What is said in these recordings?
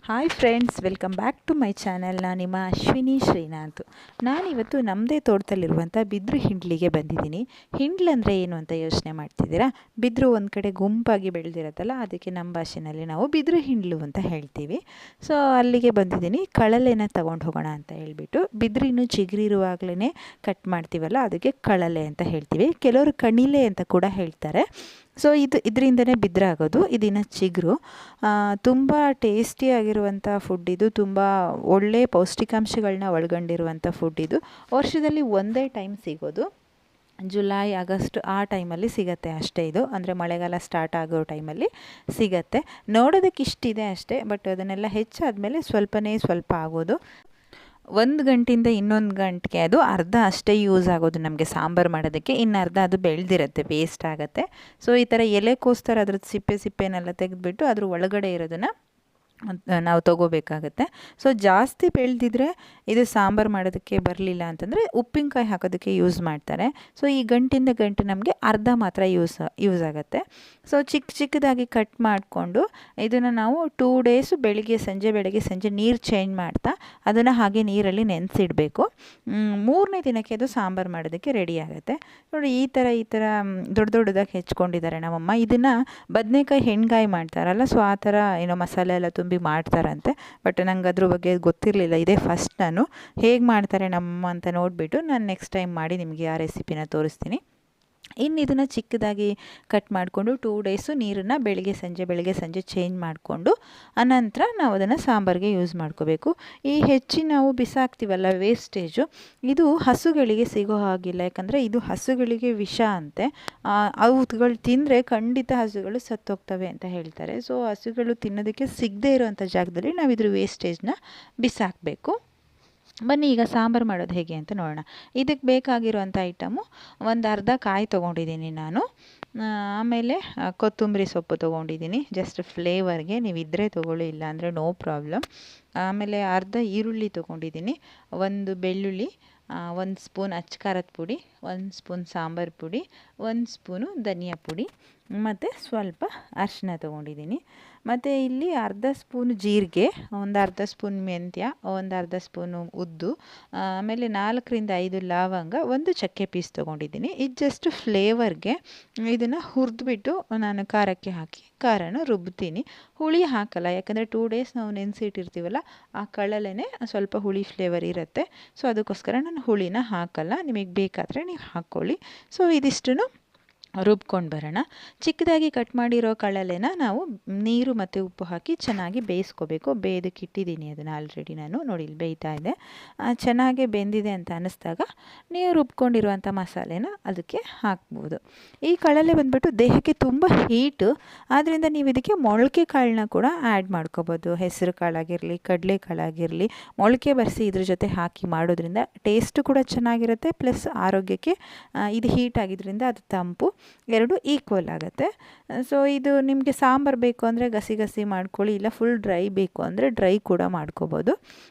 Hi friends, welcome back to my channel. ನಾನು ನಿಮ್ಮ ಅಶ್ವಿನಿ ಶ್ರೀನಾಥ್. ನಾನಿವತ್ತು ನಮ್ಮದೇ ತೋಟದಲ್ಲಿರುವಂಥ ಬಿದಿರು ಹಿಂಡ್ಲಿಗೆ ಬಂದಿದ್ದೀನಿ. ಹಿಂಡ್ಲಂದರೆ ಏನು ಅಂತ ಯೋಚನೆ ಮಾಡ್ತಿದ್ದೀರಾ? ಬಿದಿರು ಒಂದು ಕಡೆ ಗುಂಪಾಗಿ ಬೆಳೆದಿರತ್ತಲ್ಲ, ಅದಕ್ಕೆ ನಮ್ಮ ಭಾಷೆಯಲ್ಲಿ ನಾವು ಬಿದಿರು ಹಿಂಡ್ಲು ಅಂತ ಹೇಳ್ತೀವಿ. ಸೊ ಅಲ್ಲಿಗೆ ಬಂದಿದ್ದೀನಿ. ಕಳಲೆನ ತಗೊಂಡು ಹೋಗೋಣ ಅಂತ ಹೇಳಿಬಿಟ್ಟು, ಬಿದಿರಿನ್ನು ಚಿಗುರಿರುವಾಗಲೇ ಕಟ್ ಮಾಡ್ತೀವಲ್ಲ, ಅದಕ್ಕೆ ಕಳಲೆ ಅಂತ ಹೇಳ್ತೀವಿ. ಕೆಲವರು ಕಣಿಲೆ ಅಂತ ಕೂಡ ಹೇಳ್ತಾರೆ. ಸೊ ಇದರಿಂದನೇ ಬಿದಿರಾಗೋದು. ಇದಿನ ಚಿಗುರು ತುಂಬ ಟೇಸ್ಟಿಯಾಗಿರುವಂಥ ಫುಡ್ ಇದು. ತುಂಬ ಒಳ್ಳೆ ಪೌಷ್ಟಿಕಾಂಶಗಳನ್ನ ಒಳಗೊಂಡಿರುವಂಥ ಫುಡ್ ಇದು. ವರ್ಷದಲ್ಲಿ ಒಂದೇ ಟೈಮ್ ಸಿಗೋದು, ಜುಲೈ ಆಗಸ್ಟ್ ಆ ಟೈಮಲ್ಲಿ ಸಿಗತ್ತೆ ಅಷ್ಟೇ. ಇದು ಅಂದರೆ ಮಳೆಗಾಲ ಸ್ಟಾರ್ಟ್ ಆಗೋ ಟೈಮಲ್ಲಿ ಸಿಗತ್ತೆ. ನೋಡೋದಕ್ಕೆ ಇಷ್ಟಿದೆ ಅಷ್ಟೇ, ಬಟ್ ಅದನ್ನೆಲ್ಲ ಹೆಚ್ಚಾದಮೇಲೆ ಸ್ವಲ್ಪ ಆಗೋದು. 1 ಗಂಟೆಯಿಂದ ಇನ್ನೊಂದು ಗಂಟೆಗೆ ಅದು ಅರ್ಧ ಅಷ್ಟೇ ಯೂಸ್ ಆಗೋದು ನಮಗೆ ಸಾಂಬಾರು ಮಾಡೋದಕ್ಕೆ. ಇನ್ನು ಅರ್ಧ ಅದು ಬೆಳೆದಿರುತ್ತೆ, ವೇಸ್ಟ್ ಆಗುತ್ತೆ. ಸೊ ಈ ಥರ ಎಲೆಗೋಸ್ಕರ ಅದ್ರದ್ದು ಸಿಪ್ಪೆನೆಲ್ಲ ತೆಗೆದುಬಿಟ್ಟು ಅದ್ರ ಒಳಗಡೆ ಇರೋದನ್ನು ನಾವು ತೊಗೋಬೇಕಾಗತ್ತೆ. ಸೊ ಜಾಸ್ತಿ ಬೆಳೆದಿದ್ರೆ ಇದು ಸಾಂಬಾರು ಮಾಡೋದಕ್ಕೆ ಬರಲಿಲ್ಲ ಅಂತಂದರೆ ಉಪ್ಪಿನಕಾಯಿ ಹಾಕೋದಕ್ಕೆ ಯೂಸ್ ಮಾಡ್ತಾರೆ. ಸೊ ಈ ಗಂಟಿಂದ ಗಂಟು ನಮಗೆ ಅರ್ಧ ಮಾತ್ರ ಯೂಸ್ ಆಗುತ್ತೆ. ಸೊ ಚಿಕ್ಕದಾಗಿ ಕಟ್ ಮಾಡಿಕೊಂಡು ಇದನ್ನು ನಾವು 2 ಡೇಸು ಬೆಳಗ್ಗೆ ಸಂಜೆ ನೀರು ಚೇಂಜ್ ಮಾಡ್ತಾ ಅದನ್ನು ಹಾಗೆ ನೀರಲ್ಲಿ ನೆನೆಸಿಡಬೇಕು. 3ನೇ ದಿನಕ್ಕೆ ಅದು ಸಾಂಬಾರು ಮಾಡೋದಕ್ಕೆ ರೆಡಿ ಆಗುತ್ತೆ. ನೋಡಿ, ಈ ಥರ ದೊಡ್ಡದಾಗಿ ಹೆಚ್ಕೊಂಡಿದ್ದಾರೆ ನಮ್ಮಮ್ಮ. ಇದನ್ನು ಬದನೆಕಾಯಿ ಹೆಣ್ಗಾಯಿ ಮಾಡ್ತಾರಲ್ಲ, ಸೊ ಆ ಥರ ಏನೋ ಮಸಾಲೆ ಎಲ್ಲ ತುಂಬಿ ಮಾಡ್ತಾರಂತೆ. ಬಟ್ ನಂಗೆ ಅದ್ರ ಬಗ್ಗೆ ಗೊತ್ತಿರಲಿಲ್ಲ. ಇದೇ ಫಸ್ಟ್ ನಾನು ಹೇಗೆ ಮಾಡ್ತಾರೆ ನಮ್ಮಮ್ಮ ಅಂತ ನೋಡಿಬಿಟ್ಟು ನಾನು ನೆಕ್ಸ್ಟ್ ಟೈಮ್ ಮಾಡಿ ನಿಮಗೆ ಆ ರೆಸಿಪಿನ ತೋರಿಸ್ತೀನಿ. ಇನ್ನು ಇದನ್ನು ಚಿಕ್ಕದಾಗಿ ಕಟ್ ಮಾಡಿಕೊಂಡು 2 ಡೇಸು ನೀರನ್ನು ಬೆಳಗ್ಗೆ ಸಂಜೆ ಚೇಂಜ್ ಮಾಡಿಕೊಂಡು ಅನಂತರ ನಾವು ಅದನ್ನು ಸಾಂಬಾರಿಗೆ ಯೂಸ್ ಮಾಡ್ಕೋಬೇಕು. ಈ ನಾವು ಬಿಸಾಕ್ತೀವಲ್ಲ ವೇಸ್ಟೇಜು, ಇದು ಹಸುಗಳಿಗೆ ಸಿಗೋ ಹಾಗಿಲ್ಲ. ಯಾಕಂದರೆ ಇದು ಹಸುಗಳಿಗೆ ವಿಷ ಅಂತೆ. ಅವುಗಳು ತಿಂದರೆ ಖಂಡಿತ ಹಸುಗಳು ಸತ್ತೋಗ್ತವೆ ಅಂತ ಹೇಳ್ತಾರೆ. ಸೊ ಹಸುಗಳು ತಿನ್ನೋದಕ್ಕೆ ಸಿಗದೇ ಇರೋವಂಥ ಜಾಗದಲ್ಲಿ ನಾವು ಇದ್ರ ವೇಸ್ಟೇಜ್ನ ಬಿಸಾಕಬೇಕು. ಬನ್ನಿ ಈಗ ಸಾಂಬಾರು ಮಾಡೋದು ಹೇಗೆ ಅಂತ ನೋಡೋಣ. ಇದಕ್ಕೆ ಬೇಕಾಗಿರುವಂಥ ಐಟಮು, ಒಂದು ಅರ್ಧ ಕಾಯಿ ತೊಗೊಂಡಿದ್ದೀನಿ ನಾನು. ಆಮೇಲೆ ಕೊತ್ತಂಬರಿ ಸೊಪ್ಪು ತೊಗೊಂಡಿದ್ದೀನಿ, ಜಸ್ಟ್ ಫ್ಲೇವರ್ಗೆ. ನೀವು ಇದ್ದರೆ ತೊಗೊಳ್ಳಿ, ಇಲ್ಲ ಅಂದರೆ ನೋ ಪ್ರಾಬ್ಲಮ್. ಆಮೇಲೆ ಅರ್ಧ ಈರುಳ್ಳಿ ತೊಗೊಂಡಿದ್ದೀನಿ, 1 ಬೆಳ್ಳುಳ್ಳಿ, 1 ಸ್ಪೂನ್ ಅಚ್ಕಾರದ ಪುಡಿ, 1 ಸ್ಪೂನ್ ಸಾಂಬಾರು ಪುಡಿ, 1 ಸ್ಪೂನು ಧನಿಯಾ ಪುಡಿ ಮತ್ತು ಸ್ವಲ್ಪ ಅರಿಶಿನ ತೊಗೊಂಡಿದ್ದೀನಿ. ಮತ್ತು ಇಲ್ಲಿ ಅರ್ಧ ಸ್ಪೂನು ಜೀರಿಗೆ, ಒಂದು ಅರ್ಧ ಸ್ಪೂನ್ ಮೆಂತ್ಯ, ಒಂದು ಅರ್ಧ ಸ್ಪೂನು ಉದ್ದು, ಆಮೇಲೆ 4ರಿಂದ 5 ಲವಂಗ, 1 ಚಕ್ಕೆ ಪೀಸ್ ತೊಗೊಂಡಿದ್ದೀನಿ. ಇದು ಜಸ್ಟ್ ಫ್ಲೇವರ್ಗೆ. ಇದನ್ನು ಹುರಿದ್ಬಿಟ್ಟು ನಾನು ಖಾರಕ್ಕೆ ಹಾಕಿ ಖಾರನ ರುಬ್ತೀನಿ. ಹುಳಿ ಹಾಕಲ್ಲ, ಯಾಕಂದರೆ 2 ಡೇಸ್ ನಾವು ನೆನೆಸಿಟ್ಟಿರ್ತೀವಲ್ಲ, ಆ ಕಳಲೆನೇ ಸ್ವಲ್ಪ ಹುಳಿ ಫ್ಲೇವರ್ ಇರುತ್ತೆ. ಸೊ ಅದಕ್ಕೋಸ್ಕರ ನಾನು ಹುಳಿನ ಹಾಕಲ್ಲ. ನಿಮಗೆ ಬೇಕಾದರೆ ನೀವು ಹಾಕ್ಕೊಳ್ಳಿ. ಸೊ ಇದಿಷ್ಟನ್ನು ರುಬ್ಕೊಂಡು ಬರೋಣ. ಚಿಕ್ಕದಾಗಿ ಕಟ್ ಮಾಡಿರೋ ಕಳಲೆನ ನಾವು ನೀರು ಮತ್ತು ಉಪ್ಪು ಹಾಕಿ ಚೆನ್ನಾಗಿ ಬೇಯಿಸ್ಕೋಬೇಕು. ಬೇಯೋದಕ್ಕೆ ಇಟ್ಟಿದ್ದೀನಿ ಅದನ್ನು ಆಲ್ರೆಡಿ ನಾನು. ನೋಡಿ, ಇಲ್ಲಿ ಬೇಯ್ತಾ ಇದೆ. ಚೆನ್ನಾಗಿ ಬೆಂದಿದೆ ಅಂತ ಅನ್ನಿಸ್ದಾಗ ನೀವು ರುಬ್ಕೊಂಡಿರುವಂಥ ಮಸಾಲೆನ ಅದಕ್ಕೆ ಹಾಕ್ಬೋದು. ಈ ಕಳಲೆ ಬಂದುಬಿಟ್ಟು ದೇಹಕ್ಕೆ ತುಂಬ ಹೀಟು, ಆದ್ದರಿಂದ ನೀವು ಇದಕ್ಕೆ ಮೊಳಕೆ ಕಾಳನ್ನ ಕೂಡ ಆ್ಯಡ್ ಮಾಡ್ಕೋಬೋದು. ಹೆಸರು ಕಾಳಾಗಿರಲಿ, ಕಡಲೆ ಕಾಳಾಗಿರಲಿ, ಮೊಳಕೆ ಬರೆಸಿ ಇದ್ರ ಜೊತೆ ಹಾಕಿ ಮಾಡೋದ್ರಿಂದ ಟೇಸ್ಟು ಕೂಡ ಚೆನ್ನಾಗಿರುತ್ತೆ. ಪ್ಲಸ್ ಆರೋಗ್ಯಕ್ಕೆ ಇದು ಹೀಟ್ ಆಗಿದ್ದರಿಂದ ಅದು ತಂಪು, 2 ಈಕ್ವಲ್ ಆಗುತ್ತೆ. ಸೊ ಇದು ನಿಮಗೆ ಸಾಂಬಾರು ಬೇಕು ಅಂದರೆ ಗಸಿ ಮಾಡ್ಕೊಳ್ಳಿ, ಇಲ್ಲ ಫುಲ್ ಡ್ರೈ ಬೇಕು ಅಂದರೆ ಡ್ರೈ ಕೂಡ ಮಾಡ್ಕೋಬೋದು.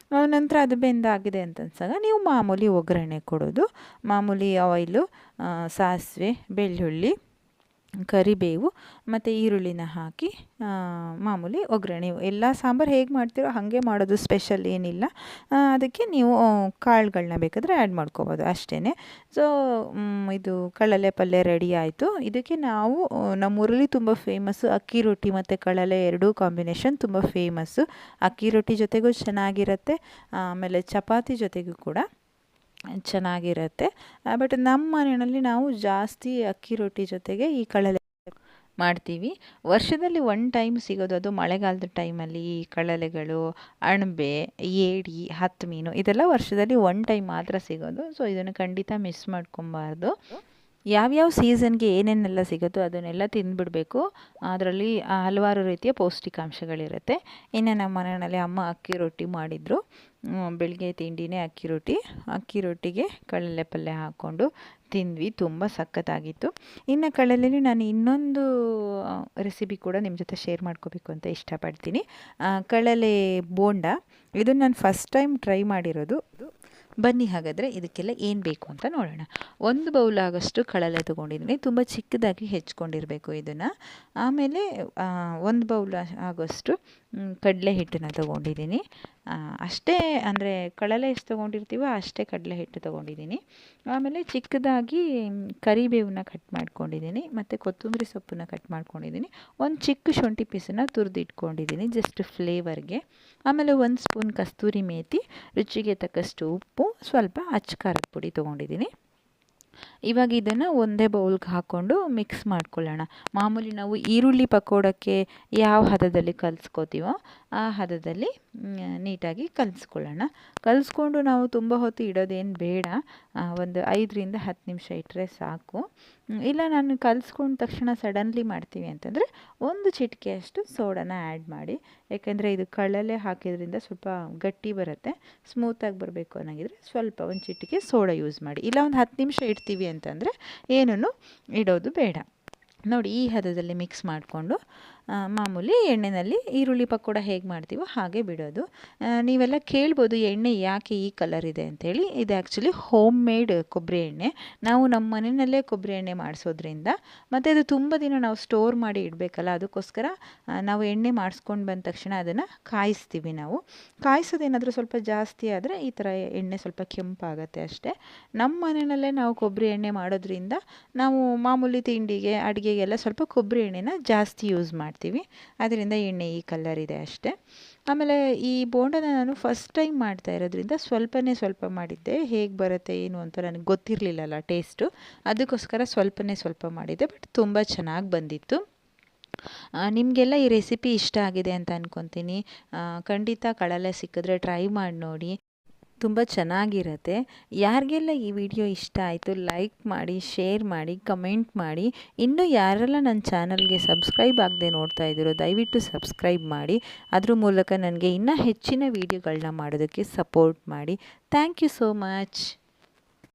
ನಂತರ ಅದು ಬೆಂದಾಗಿದೆ ಅಂತ ಅನ್ಸಾಗ ನೀವು ಮಾಮೂಲಿ ಒಗ್ಗರಣೆ ಕೊಡೋದು. ಮಾಮೂಲಿ ಆಯಿಲು, ಸಾಸಿವೆ, ಬೆಳ್ಳುಳ್ಳಿ, ಕರಿಬೇವು ಮತ್ತು ಈರುಳ್ಳಿನ ಹಾಕಿ ಮಾಮೂಲಿ ಒಗ್ಗರಣೆ. ಎಲ್ಲ ಸಾಂಬಾರು ಹೇಗೆ ಮಾಡ್ತೀರೋ ಹಾಗೆ ಮಾಡೋದು, ಸ್ಪೆಷಲ್ ಏನಿಲ್ಲ. ಅದಕ್ಕೆ ನೀವು ಕಾಳುಗಳನ್ನ ಬೇಕಾದರೆ ಆ್ಯಡ್ ಮಾಡ್ಕೋಬೋದು, ಅಷ್ಟೇ. ಸೊ ಇದು ಕಳಲೆ ಪಲ್ಯ ರೆಡಿ ಆಯಿತು. ಇದಕ್ಕೆ ನಾವು ನಮ್ಮೂರಲ್ಲಿ ತುಂಬ ಫೇಮಸ್ಸು ಅಕ್ಕಿ ರೊಟ್ಟಿ ಮತ್ತು ಕಳಲೆ 2 ಕಾಂಬಿನೇಷನ್ ತುಂಬ ಫೇಮಸ್ಸು. ಅಕ್ಕಿ ರೊಟ್ಟಿ ಜೊತೆಗೂ ಚೆನ್ನಾಗಿರುತ್ತೆ, ಆಮೇಲೆ ಚಪಾತಿ ಜೊತೆಗೂ ಕೂಡ ಚೆನ್ನಾಗಿರುತ್ತೆ. ಬಟ್ ನಮ್ಮ ಮನೆಯಲ್ಲಿ ನಾವು ಜಾಸ್ತಿ ಅಕ್ಕಿ ರೊಟ್ಟಿ ಜೊತೆಗೆ ಈ ಕಳಲೆ ಮಾಡ್ತೀವಿ. ವರ್ಷದಲ್ಲಿ 1 ಟೈಮ್ ಸಿಗೋದು, ಅದು ಮಳೆಗಾಲದ ಟೈಮಲ್ಲಿ. ಈ ಕಳಲೆಗಳು, ಅಣಬೆ, ಏಡಿ, ಹತ್ತು ಮೀನು ಇದೆಲ್ಲ ವರ್ಷದಲ್ಲಿ 1 ಟೈಮ್ ಮಾತ್ರ ಸಿಗೋದು. ಸೊ ಇದನ್ನು ಖಂಡಿತ ಮಿಸ್ ಮಾಡ್ಕೊಬಾರ್ದು. ಯಾವ್ಯಾವ ಸೀಸನ್ಗೆ ಏನೇನೆಲ್ಲ ಸಿಗುತ್ತೋ ಅದನ್ನೆಲ್ಲ ತಿಂದುಬಿಡಬೇಕು. ಅದರಲ್ಲಿ ಹಲವಾರು ರೀತಿಯ ಪೌಷ್ಟಿಕಾಂಶಗಳಿರುತ್ತೆ. ಇನ್ನು ನಮ್ಮ ಮನೆಯಲ್ಲಿ ಅಮ್ಮ ಅಕ್ಕಿ ರೊಟ್ಟಿ ಮಾಡಿದರು. ಬೆಳಗ್ಗೆ ತಿಂಡಿನೇ ಅಕ್ಕಿ ರೊಟ್ಟಿಗೆ ಕಳಲೆ ಪಲ್ಯ ಹಾಕ್ಕೊಂಡು ತಿಂದ್ವಿ. ತುಂಬ ಸಖತ್ತಾಗಿತ್ತು. ಇನ್ನು ಕಳಲೆಯಲ್ಲಿ ನಾನು ಇನ್ನೊಂದು ರೆಸಿಪಿ ಕೂಡ ನಿಮ್ಮ ಜೊತೆ ಶೇರ್ ಮಾಡ್ಕೋಬೇಕು ಅಂತ ಇಷ್ಟಪಡ್ತೀನಿ. ಕಳಲೆ ಬೋಂಡ, ಇದನ್ನು ನಾನು ಫಸ್ಟ್ ಟೈಮ್ ಟ್ರೈ ಮಾಡಿರೋದು. ಬನ್ನಿ ಹಾಗಾದರೆ ಇದಕ್ಕೆಲ್ಲ ಏನು ಬೇಕು ಅಂತ ನೋಡೋಣ. 1 ಬೌಲ್ ಆಗೋಷ್ಟು ಕಳಲೆ ತೊಗೊಂಡಿದ್ದೀನಿ. ತುಂಬ ಚಿಕ್ಕದಾಗಿ ಹೆಚ್ಕೊಂಡಿರಬೇಕು ಇದನ್ನು. ಆಮೇಲೆ 1 ಬೌಲ್ ಆಗೋಷ್ಟು ಕಡಲೆ ಹಿಟ್ಟನ್ನು ತೊಗೊಂಡಿದ್ದೀನಿ. ಅಷ್ಟೇ, ಅಂದರೆ ಕಡಲೆ ಎಷ್ಟು ತೊಗೊಂಡಿರ್ತೀವೋ ಅಷ್ಟೇ ಕಡಲೆ ಹಿಟ್ಟು ತೊಗೊಂಡಿದ್ದೀನಿ. ಆಮೇಲೆ ಚಿಕ್ಕದಾಗಿ ಕರಿಬೇವನ್ನ ಕಟ್ ಮಾಡ್ಕೊಂಡಿದ್ದೀನಿ ಮತ್ತು ಕೊತ್ತಂಬರಿ ಸೊಪ್ಪನ್ನು ಕಟ್ ಮಾಡ್ಕೊಂಡಿದ್ದೀನಿ. ಒಂದು ಚಿಕ್ಕ ಶುಂಠಿ ಪೀಸನ್ನು ತುರಿದಿಟ್ಕೊಂಡಿದ್ದೀನಿ ಜಸ್ಟ್ ಫ್ಲೇವರ್ಗೆ. ಆಮೇಲೆ 1 ಸ್ಪೂನ್ ಕಸ್ತೂರಿ ಮೇಥಿ, ರುಚಿಗೆ ತಕ್ಕಷ್ಟು ಉಪ್ಪು, ಸ್ವಲ್ಪ ಅಚ್ಚ ಖಾರದ ಪುಡಿ ತೊಗೊಂಡಿದ್ದೀನಿ. ಇವಾಗ ಇದನ್ನು ಒಂದೇ ಬೌಲ್ಗೆ ಹಾಕ್ಕೊಂಡು ಮಿಕ್ಸ್ ಮಾಡ್ಕೊಳ್ಳೋಣ. ಮಾಮೂಲಿ ನಾವು ಈರುಳ್ಳಿ ಪಕೋಡಕ್ಕೆ ಯಾವ ಹದದಲ್ಲಿ ಕಲಿಸ್ಕೋತೀವೋ ಆ ಹದದಲ್ಲಿ ನೀಟಾಗಿ ಕಲಿಸ್ಕೊಳ್ಳೋಣ. ಕಲಿಸ್ಕೊಂಡು ನಾವು ತುಂಬ ಹೊತ್ತು ಇಡೋದೇನು ಬೇಡ, ಒಂದು 5ರಿಂದ 10 ನಿಮಿಷ ಇಟ್ಟರೆ ಸಾಕು. ಇಲ್ಲ ನಾನು ಕಲಿಸ್ಕೊಂಡ ತಕ್ಷಣ ಸಡನ್ಲಿ ಮಾಡ್ತೀವಿ ಅಂತಂದರೆ 1 ಚಿಟಿಕೆಯಷ್ಟು ಸೋಡಾನ ಆ್ಯಡ್ ಮಾಡಿ. ಯಾಕೆಂದರೆ ಇದು ಕಳ್ಳಲೆ ಹಾಕಿದ್ರಿಂದ ಸ್ವಲ್ಪ ಗಟ್ಟಿ ಬರುತ್ತೆ. ಸ್ಮೂತಾಗಿ ಬರಬೇಕು ಅನ್ನೋಂಗಿದ್ರೆ ಸ್ವಲ್ಪ 1 ಚಿಟಿಕೆ ಸೋಡಾ ಯೂಸ್ ಮಾಡಿ. ಇಲ್ಲ ಒಂದು 10 ನಿಮಿಷ ಇಡ್ತೀವಿ ಅಂತಂದರೆ ಏನೂ ಇಡೋದು ಬೇಡ. ನೋಡಿ ಈ ಹದದಲ್ಲಿ ಮಿಕ್ಸ್ ಮಾಡಿಕೊಂಡು ಮಾಮೂಲಿ ಎಣ್ಣೆಯಲ್ಲಿ ಈರುಳ್ಳಿ ಪಕೋಡ ಹೇಗೆ ಮಾಡ್ತೀವೋ ಹಾಗೆ ಬಿಡೋದು. ನೀವೆಲ್ಲ ಕೇಳ್ಬೋದು ಎಣ್ಣೆ ಯಾಕೆ ಈ ಕಲರ್ ಇದೆ ಅಂಥೇಳಿ. ಇದು ಆ್ಯಕ್ಚುಲಿ ಹೋಮ್ ಮೇಡ್ ಕೊಬ್ಬರಿ ಎಣ್ಣೆ. ನಾವು ನಮ್ಮ ಮನೆಯಲ್ಲೇ ಕೊಬ್ಬರಿ ಎಣ್ಣೆ ಮಾಡಿಸೋದ್ರಿಂದ, ಮತ್ತು ಅದು ತುಂಬ ದಿನ ನಾವು ಸ್ಟೋರ್ ಮಾಡಿ ಇಡಬೇಕಲ್ಲ, ಅದಕ್ಕೋಸ್ಕರ ನಾವು ಎಣ್ಣೆ ಮಾಡಿಸ್ಕೊಂಡು ಬಂದ ತಕ್ಷಣ ಅದನ್ನು ಕಾಯಿಸ್ತೀವಿ. ನಾವು ಕಾಯಿಸೋದೇನಾದರೂ ಸ್ವಲ್ಪ ಜಾಸ್ತಿ ಆದರೆ ಈ ಥರ ಎಣ್ಣೆ ಸ್ವಲ್ಪ ಕೆಂಪಾಗುತ್ತೆ ಅಷ್ಟೇ. ನಮ್ಮ ಮನೆಯಲ್ಲೇ ನಾವು ಕೊಬ್ಬರಿ ಎಣ್ಣೆ ಮಾಡೋದ್ರಿಂದ ನಾವು ಮಾಮೂಲಿ ತಿಂಡಿಗೆ ಅಡುಗೆಗೆಲ್ಲ ಸ್ವಲ್ಪ ಕೊಬ್ಬರಿ ಎಣ್ಣೆನ ಜಾಸ್ತಿ ಯೂಸ್ ಮಾಡ್ತೀವಿ. ಅದರಿಂದ ಎಣ್ಣೆ ಈ ಕಲರ್ ಇದೆ ಅಷ್ಟೇ. ಆಮೇಲೆ ಈ ಬೋಂಡನ ನಾನು ಫಸ್ಟ್ ಟೈಮ್ ಮಾಡ್ತಾ ಇರೋದ್ರಿಂದ ಸ್ವಲ್ಪ ಮಾಡಿದ್ದೆ. ಹೇಗೆ ಬರುತ್ತೆ ಏನು ಅಂತ ನನಗೆ ಗೊತ್ತಿರಲಿಲ್ಲಲ್ಲ ಟೇಸ್ಟು, ಅದಕ್ಕೋಸ್ಕರ ಸ್ವಲ್ಪ ಮಾಡಿದ್ದೆ. ಬಟ್ ತುಂಬ ಚೆನ್ನಾಗಿ ಬಂದಿತ್ತು. ನಿಮಗೆಲ್ಲ ಈ ರೆಸಿಪಿ ಇಷ್ಟ ಆಗಿದೆ ಅಂತ ಅಂದ್ಕೊತೀನಿ. ಖಂಡಿತ ಕಳಲೆ ಸಿಕ್ಕಿದ್ರೆ ಟ್ರೈ ಮಾಡಿ ನೋಡಿ, ತುಂಬ ಚೆನ್ನಾಗಿರುತ್ತೆ. ಯಾರಿಗೆಲ್ಲ ಈ ವಿಡಿಯೋ ಇಷ್ಟ ಆಯಿತು ಲೈಕ್ ಮಾಡಿ, ಶೇರ್ ಮಾಡಿ, ಕಮೆಂಟ್ ಮಾಡಿ. ಇನ್ನೂ ಯಾರೆಲ್ಲ ನನ್ನ ಚಾನಲ್ಗೆ ಸಬ್ಸ್ಕ್ರೈಬ್ ಆಗದೆ ನೋಡ್ತಾ ಇದ್ದೀರೋ ದಯವಿಟ್ಟು ಸಬ್ಸ್ಕ್ರೈಬ್ ಮಾಡಿ. ಅದ್ರ ಮೂಲಕ ನನಗೆ ಇನ್ನೂ ಹೆಚ್ಚಿನ ವೀಡಿಯೋಗಳನ್ನ ಮಾಡೋದಕ್ಕೆ ಸಪೋರ್ಟ್ ಮಾಡಿ. Thank you so much.